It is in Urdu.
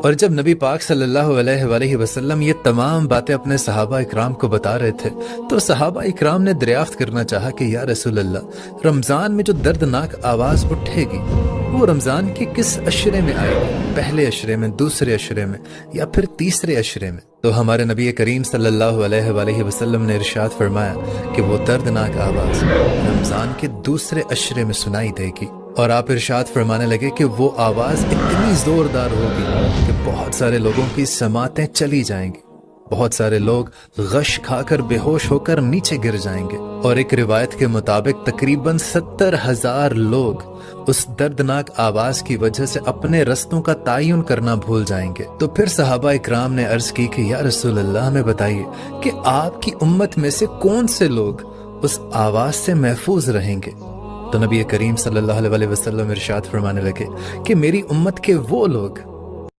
اور جب نبی پاک صلی اللہ علیہ وآلہ وسلم یہ تمام باتیں اپنے صحابہ اکرام کو بتا رہے تھے تو صحابہ اکرام نے دریافت کرنا چاہا کہ یا رسول اللہ، رمضان میں جو دردناک آواز اٹھے گی وہ رمضان کے کس عشرے میں آئے گی؟ پہلے عشرے میں، دوسرے عشرے میں، یا پھر تیسرے عشرے میں؟ تو ہمارے نبی کریم صلی اللہ علیہ وآلہ وسلم نے ارشاد فرمایا کہ وہ دردناک آواز رمضان کے دوسرے عشرے میں سنائی دے گی۔ اور آپ ارشاد فرمانے لگے کہ وہ آواز اتنی زوردار ہوگی کہ بہت سارے لوگوں کی سماعتیں چلی جائیں گی، بہت سارے لوگ غش کھا کر بے ہوش ہو کر نیچے گر جائیں گے، اور ایک روایت کے مطابق تقریباً 70,000 لوگ اس دردناک آواز کی وجہ سے اپنے رستوں کا تعین کرنا بھول جائیں گے۔ تو پھر صحابہ اکرام نے عرض کی کہ یا رسول اللہ، ہمیں بتائیے کہ آپ کی امت میں سے کون سے لوگ اس آواز سے محفوظ رہیں گے؟ تو نبی کریم صلی اللہ علیہ وسلم ارشاد فرمانے لگے کہ میری امت کے وہ لوگ